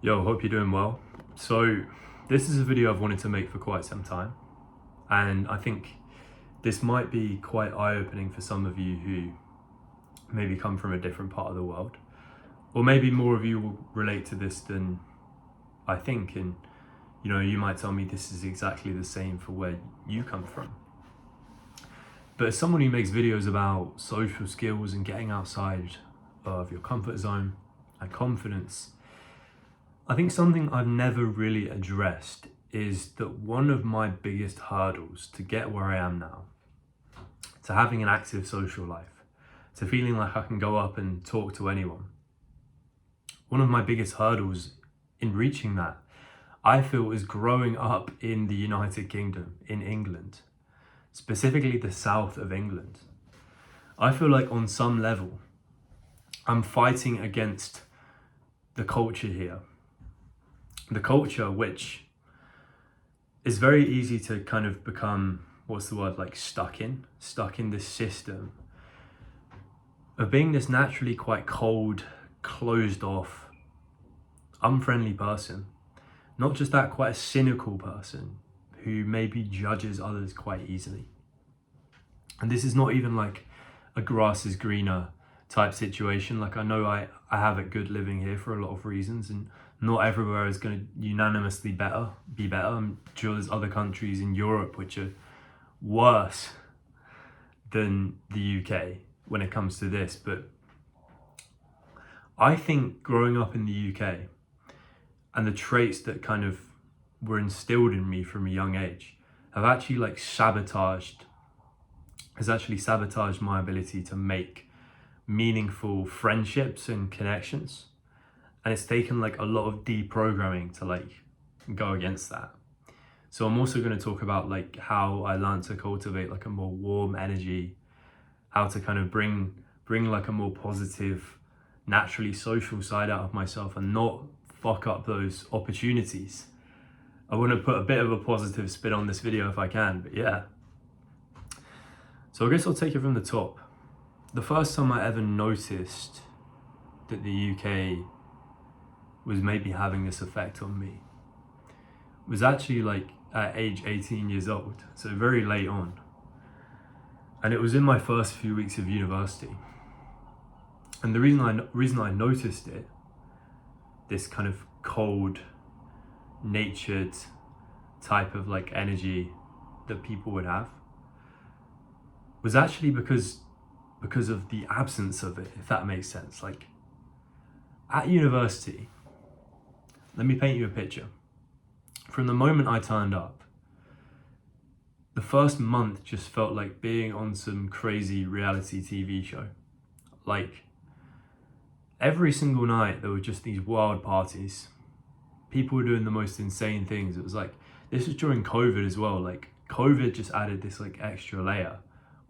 Yo, hope you're doing well. So this is a video I've wanted to make for quite some time, and I think this might be quite eye-opening for some of you who maybe come from a different part of the world, or maybe more of you will relate to this than I think, and you might tell me this is exactly the same for where you come from. But as someone who makes videos about social skills and getting outside of your comfort zone and confidence, I think something I've never really addressed is that one of my biggest hurdles to get where I am now, to having an active social life, to feeling like I can go up and talk to anyone, one of my biggest hurdles in reaching that, I feel, is growing up in the United Kingdom, in England, specifically the south of England. I feel like on some level, I'm fighting against the culture here. The culture which is very easy to kind of become, stuck in this system of being this naturally quite cold, closed off, unfriendly person. Not just that, quite a cynical person who maybe judges others quite easily. And this is not even like a grass is greener type situation. Like, I know I have it good living here for a lot of reasons, and not everywhere is going to unanimously be better. I'm sure there's other countries in Europe which are worse than the UK when it comes to this. But I think growing up in the UK and the traits that kind of were instilled in me from a young age have actually sabotaged my ability to make meaningful friendships and connections. And it's taken a lot of deprogramming to go against that. So I'm also going to talk about how I learned to cultivate a more warm energy, how to kind of bring a more positive, naturally social side out of myself and not fuck up those opportunities. I want to put a bit of a positive spin on this video if I can, but yeah. So I guess I'll take it from the top. The first time I ever noticed that the UK was maybe having this effect on me was actually at age 18 years old, so very late on. And it was in my first few weeks of university. And the reason I noticed it, this kind of cold, natured type of energy that people would have, was actually because of the absence of it, if that makes sense. At university, let me paint you a picture. From the moment I turned up, the first month just felt like being on some crazy reality TV show. Every single night there were just these wild parties. People were doing the most insane things. It was this was during COVID as well. COVID just added this extra layer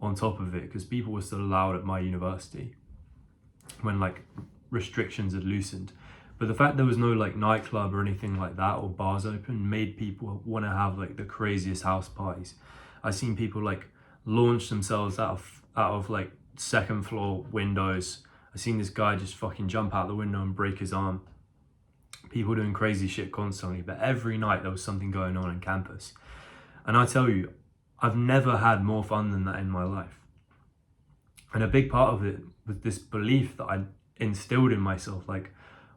on top of it, because people were still allowed at my university when restrictions had loosened. But the fact there was no nightclub or anything like that, or bars open, made people want to have the craziest house parties. I've seen people launch themselves out of second floor windows. I've seen this guy just fucking jump out the window and break his arm. People doing crazy shit constantly, but every night there was something going on campus. And I tell you, I've never had more fun than that in my life. And a big part of it was this belief that I instilled in myself,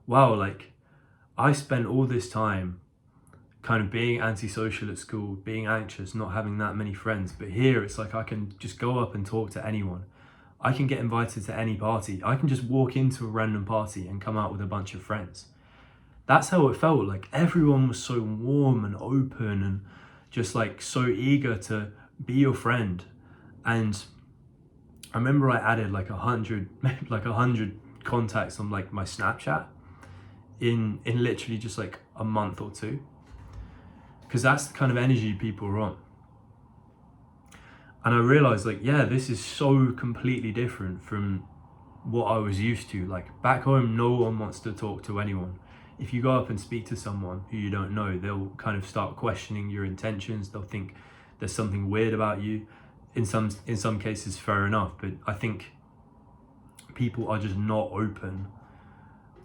wow, I spent all this time kind of being antisocial at school, being anxious, not having that many friends. But here it's I can just go up and talk to anyone. I can get invited to any party. I can just walk into a random party and come out with a bunch of friends. That's how it felt. Everyone was so warm and open and just so eager to be your friend. And I remember I added 100 contacts on my Snapchat in literally just a month or two, because that's the kind of energy people are on. And I realized this is so completely different from what I was used to. Back home, no one wants to talk to anyone. If you go up and speak to someone who you don't know, they'll kind of start questioning your intentions. They'll think there's something weird about you. In some cases, fair enough, but I think people are just not open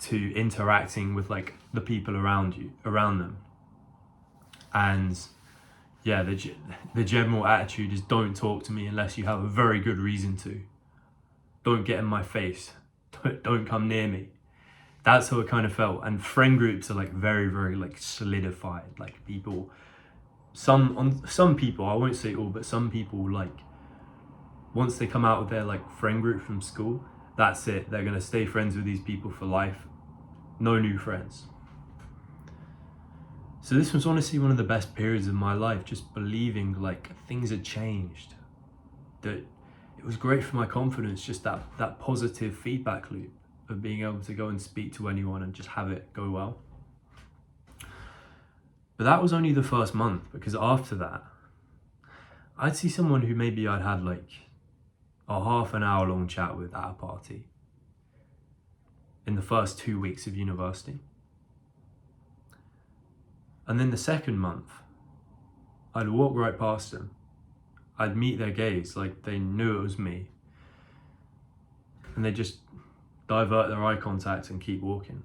to interacting with like the people around them. And yeah, the general attitude is don't talk to me unless you have a very good reason to. Don't get in my face. Don't come near me. That's how it kind of felt. And friend groups are like very, very like solidified. Like people, some people, I won't say all, but some people, like once they come out of their like friend group from school, that's it. They're gonna stay friends with these people for life. No new friends. So this was honestly one of the best periods of my life, just believing like things had changed. That it was great for my confidence, just that positive feedback loop of being able to go and speak to anyone and just have it go well. But that was only the first month, because after that, I'd see someone who maybe I'd had like a half an hour long chat with at a party in the first 2 weeks of university. And then the second month, I'd walk right past them. I'd meet their gaze, like they knew it was me. And they just divert their eye contact and keep walking.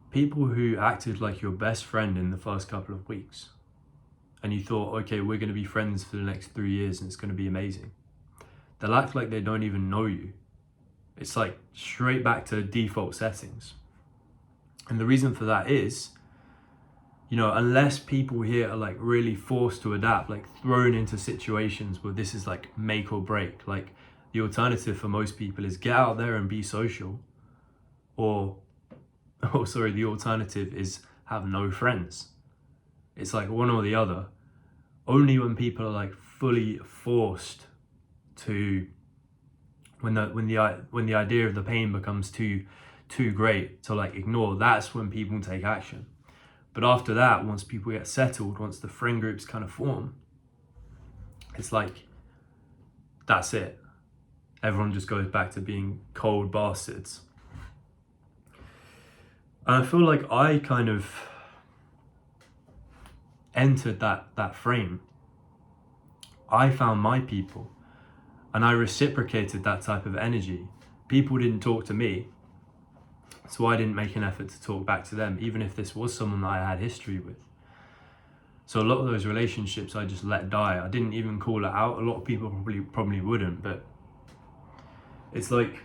People who acted like your best friend in the first couple of weeks, and you thought, okay, we're going to be friends for the next 3 years and it's going to be amazing. They'll act like they don't even know you. It's like straight back to default settings. And the reason for that is, you know, unless people here are like really forced to adapt, like thrown into situations where this is like make or break, like the alternative for most people is get out there and be social, or the alternative is have no friends. It's like one or the other. Only when people are like fully forced to, when the idea of the pain becomes too great to like ignore, that's when people take action. But after that, once people get settled, once the friend groups kind of form, it's like, that's it. Everyone just goes back to being cold bastards. And I feel like I kind of entered that frame. I found my people and I reciprocated that type of energy. People didn't talk to me, so I didn't make an effort to talk back to them, even if this was someone that I had history with. So a lot of those relationships I just let die. I didn't even call it out. A lot of people probably wouldn't, but it's like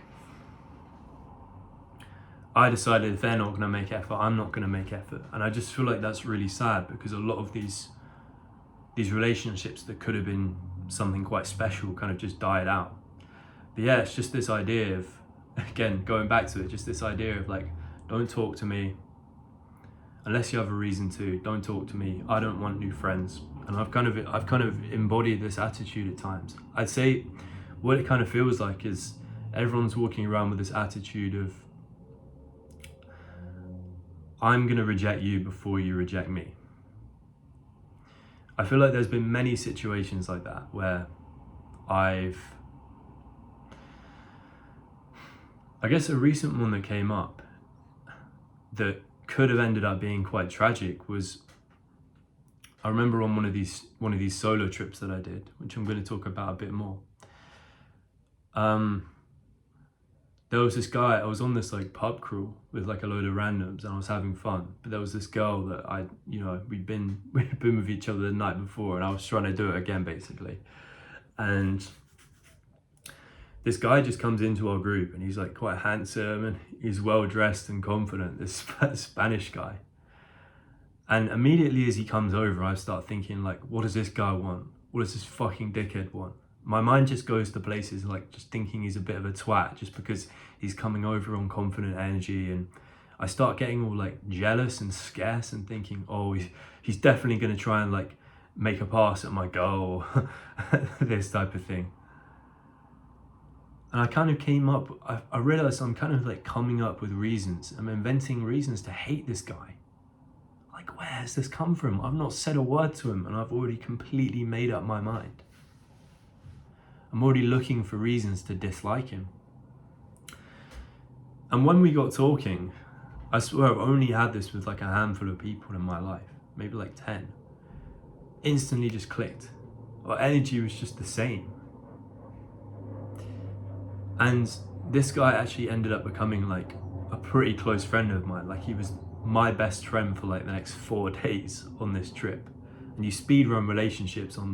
I decided if they're not going to make effort, I'm not going to make effort. And I just feel like that's really sad, because a lot of these relationships that could have been something quite special kind of just died out. But yeah, it's just this idea of, again, going back to it, just this idea of like, don't talk to me unless you have a reason to. Don't talk to me. I don't want new friends. And I've kind of embodied this attitude at times. I'd say what it kind of feels like is everyone's walking around with this attitude of, I'm gonna reject you before you reject me. I feel like there's been many situations like that where I guess a recent one that came up that could have ended up being quite tragic was, I remember on one of these solo trips that I did, which I'm going to talk about a bit more. There was this guy, I was on this like pub crawl with like a load of randoms and I was having fun, but there was this girl that we'd been with each other the night before, and I was trying to do it again basically. And this guy just comes into our group and he's like quite handsome and he's well dressed and confident, this Spanish guy. And immediately as he comes over, I start thinking like, what does this guy want? What does this fucking dickhead want? My mind just goes to places like just thinking he's a bit of a twat just because he's coming over on confident energy. And I start getting all like jealous and scarce and thinking, oh, he's definitely going to try and like make a pass at my girl, this type of thing. And I kind of came up, I realized I'm kind of like coming up with reasons. I'm inventing reasons to hate this guy. Like, where has this come from? I've not said a word to him and I've already completely made up my mind. I'm already looking for reasons to dislike him. And when we got talking, I swear I've only had this with like a handful of people in my life, maybe like 10. Instantly just clicked. Our energy was just the same. And this guy actually ended up becoming like a pretty close friend of mine. Like he was my best friend for like the next 4 days on this trip. And you speedrun relationships on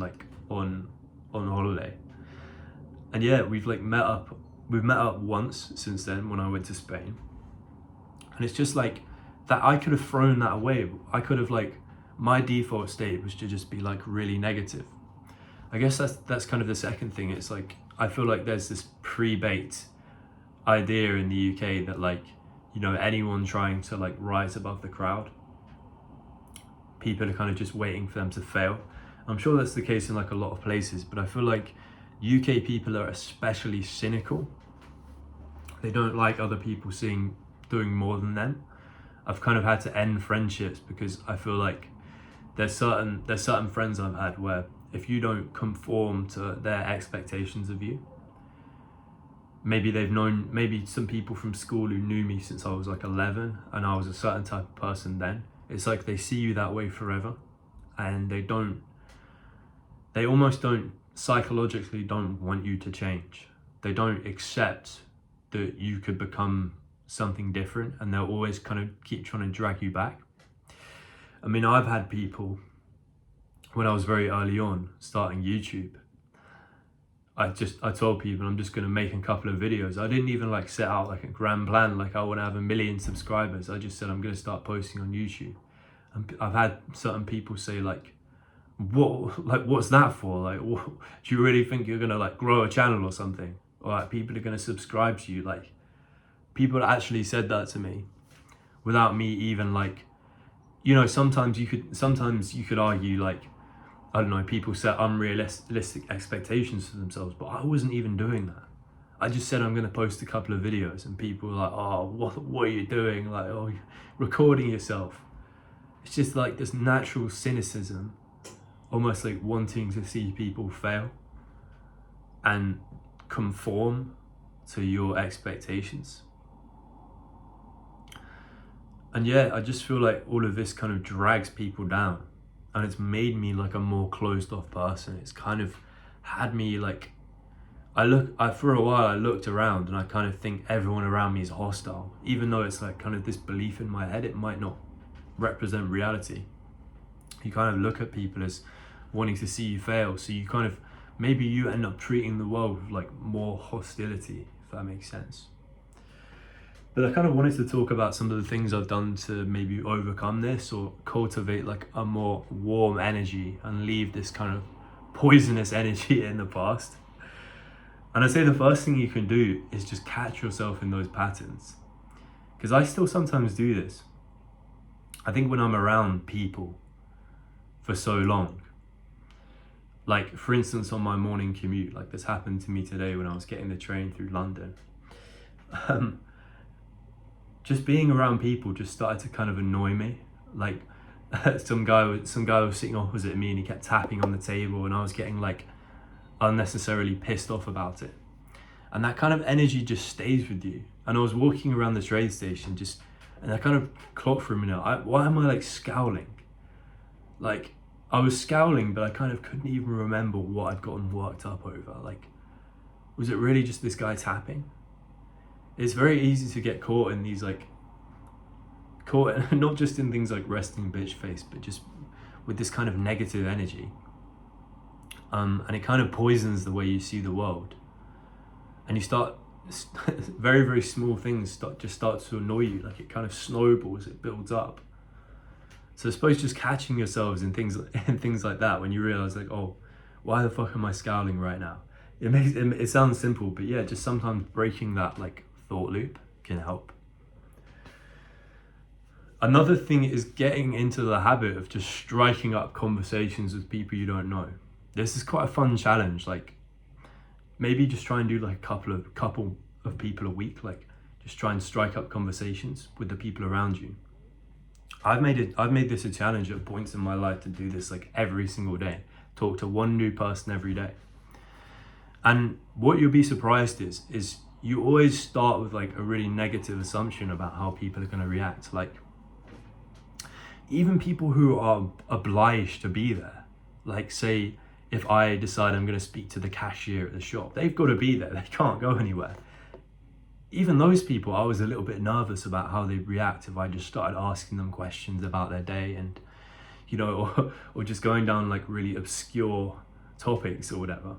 holiday. And yeah, we've met up once since then when I went to Spain. And it's just like that, I could have thrown that away. I could have my default state was to just be like really negative. I guess that's kind of the second thing. It's like, I feel like there's this pre-baked idea in the UK that anyone trying to rise above the crowd, people are kind of just waiting for them to fail. I'm sure that's the case in a lot of places, but I feel like UK people are especially cynical. They don't like other people doing more than them. I've kind of had to end friendships because I feel like there's certain friends I've had where if you don't conform to their expectations of you, maybe some people from school who knew me since I was 11 and I was a certain type of person then, it's like they see you that way forever, and they almost don't psychologically don't want you to change. They don't accept that you could become something different, and they'll always kind of keep trying to drag you back. I mean, I've had people, when I was very early on starting YouTube, I told people I'm just going to make a couple of videos. I didn't even set out a grand plan, I want to have 1 million subscribers. I just said I'm going to start posting on YouTube. And I've had certain people say what's that for? What, do you really think you're going to grow a channel or something? Or people are going to subscribe to you? People actually said that to me without me even sometimes you could argue I don't know, people set unrealistic expectations for themselves, but I wasn't even doing that. I just said I'm going to post a couple of videos, and people were like, oh, what are you doing? Oh, you're recording yourself. It's just this natural cynicism, almost wanting to see people fail and conform to your expectations. And yeah, I just feel like all of this kind of drags people down. And it's made me a more closed off person. It's kind of had me for a while I looked around and I kind of think everyone around me is hostile, even though it's kind of this belief in my head. It might not represent reality. You kind of look at people as wanting to see you fail. So you kind of, maybe you end up treating the world with more hostility, if that makes sense. But I kind of wanted to talk about some of the things I've done to maybe overcome this or cultivate a more warm energy and leave this kind of poisonous energy in the past. And I say the first thing you can do is just catch yourself in those patterns. Because I still sometimes do this. I think when I'm around people for so long, for instance on my morning commute, this happened to me today when I was getting the train through London. Just being around people just started to kind of annoy me. Some guy was sitting opposite me and he kept tapping on the table, and I was getting unnecessarily pissed off about it. And that kind of energy just stays with you. And I was walking around the train station and I kind of clocked for a minute, why am I scowling? I was scowling, but I kind of couldn't even remember what I'd gotten worked up over. Was it really just this guy tapping? It's very easy to get caught in these not just in things like resting bitch face, but just with this kind of negative energy. And it kind of poisons the way you see the world. And you start, very, very small things start to annoy you. It kind of snowballs, it builds up. So I suppose just catching yourselves in things like that, when you realize oh, why the fuck am I scowling right now? It sounds simple, but yeah, just sometimes breaking that thought loop can help. Another thing is getting into the habit of just striking up conversations with people you don't know. This is quite a fun challenge. Maybe just try and do a couple of people a week. Just try and strike up conversations with the people around you. I've made this a challenge at points in my life to do this every single day. Talk to one new person every day. And what you'll be surprised is you always start with a really negative assumption about how people are going to react. Even people who are obliged to be there, say if I decide I'm going to speak to the cashier at the shop, they've got to be there. They can't go anywhere. even those people, I was a little bit nervous about how they'd react if I just started asking them questions about their day, and or just going down like really obscure topics or whatever.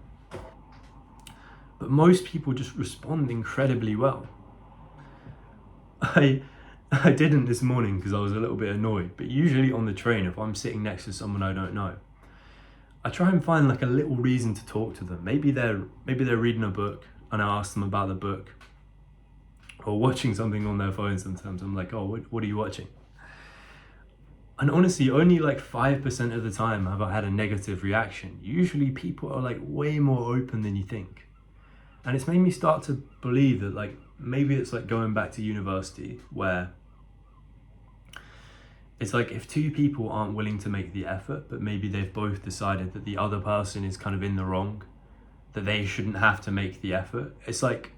But most people just respond incredibly well. I didn't this morning because I was a little bit annoyed, but usually on the train, if I'm sitting next to someone I don't know, I try and find like a little reason to talk to them. Maybe they're reading a book and I ask them about the book, or watching something on their phone. Sometimes I'm like, oh, what are you watching? And honestly, only like 5% of the time have I had a negative reaction. Usually people are like way more open than you think. And it's made me start to believe that like maybe it's like going back to university, where it's like if two people aren't willing to make the effort, but maybe they've both decided that the other person is kind of in the wrong, that they shouldn't have to make the effort. It's like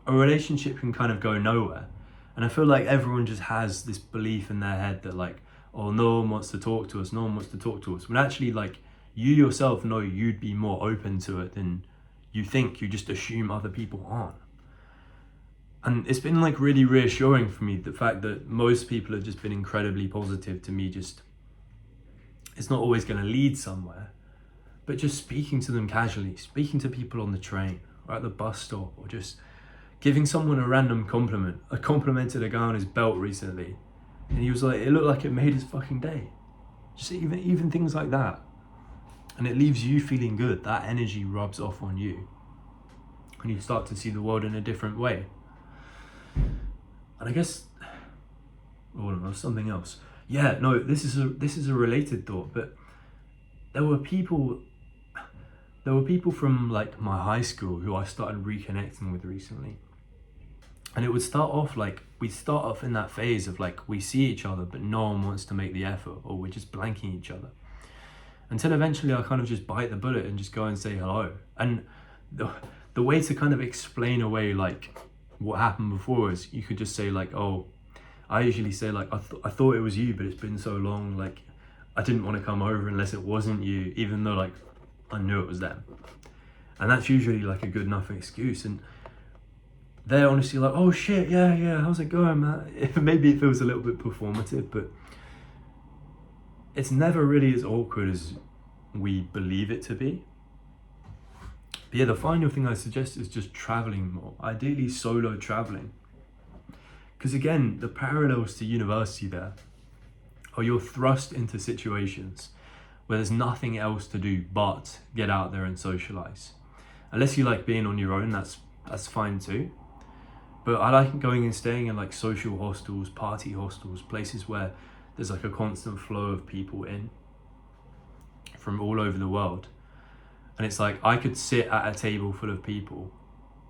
a relationship can kind of go nowhere. And I feel like everyone just has this belief in their head that like, oh, no one wants to talk to us, When actually, like, you yourself know you'd be more open to it than you think. You just assume other people aren't. And it's been like really reassuring for me, the fact that most people have just been incredibly positive to me. Just, it's not always going to lead somewhere, but just speaking to them casually, speaking to people on the train or at the bus stop, or just giving someone a random compliment. I complimented a guy on his belt recently, and he was like, it looked like it made his fucking day. Just even things like that. And it leaves you feeling good. That energy rubs off on you, and you start to see the world in a different way. And I guess, oh no, something else. Yeah, no, this is a related thought, but there were people from like my high school who I started reconnecting with recently. And it would start off like, we'd start off in that phase of like, we see each other, but no one wants to make the effort, or we're just blanking each other. Until eventually I kind of just bite the bullet and just go and say hello. And the way to kind of explain away like what happened before is, you could just say like, oh, I usually say like, I thought it was you, but it's been so long, like I didn't want to come over unless it wasn't you, even though like I knew it was them. And that's usually like a good enough excuse. And they're honestly like, oh shit, yeah, how's it going, man? Maybe it feels a little bit performative, but it's never really as awkward as we believe it to be. But yeah, the final thing I suggest is just traveling more, ideally solo traveling. Because again, the parallels to university there are you're thrust into situations where there's nothing else to do but get out there and socialize. Unless you like being on your own, that's fine too. But I like going and staying in like social hostels, party hostels, places where there's like a constant flow of people in from all over the world. And it's like, I could sit at a table full of people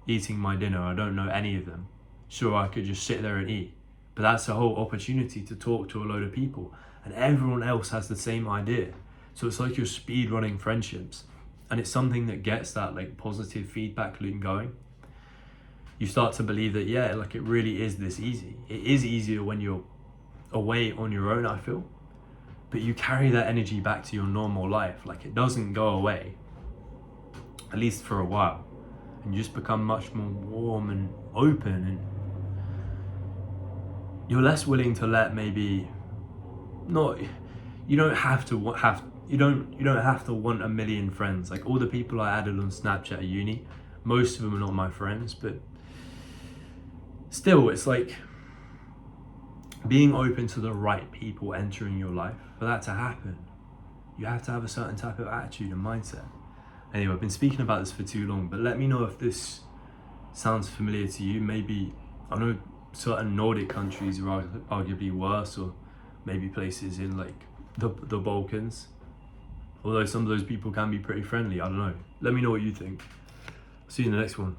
eating my dinner. I don't know any of them. Sure, I could just sit there and eat, but that's a whole opportunity to talk to a load of people, and everyone else has the same idea. So it's like you're speed running friendships, and it's something that gets that like positive feedback loop going. You start to believe that, yeah, like it really is this easy. It is easier when you're away on your own, I feel, but you carry that energy back to your normal life. Like it doesn't go away, at least for a while, and you just become much more warm and open, and you're less willing to let maybe not, you don't have to want a million friends. Like all the people I added on Snapchat at uni, most of them are not my friends, but still, it's like being open to the right people entering your life. For that to happen, you have to have a certain type of attitude and mindset. Anyway, I've been speaking about this for too long, but let me know if this sounds familiar to you. Maybe, I know certain Nordic countries are arguably worse, or maybe places in like the Balkans, although some of those people can be pretty friendly. I don't know. Let me know what you think. See you in the next one.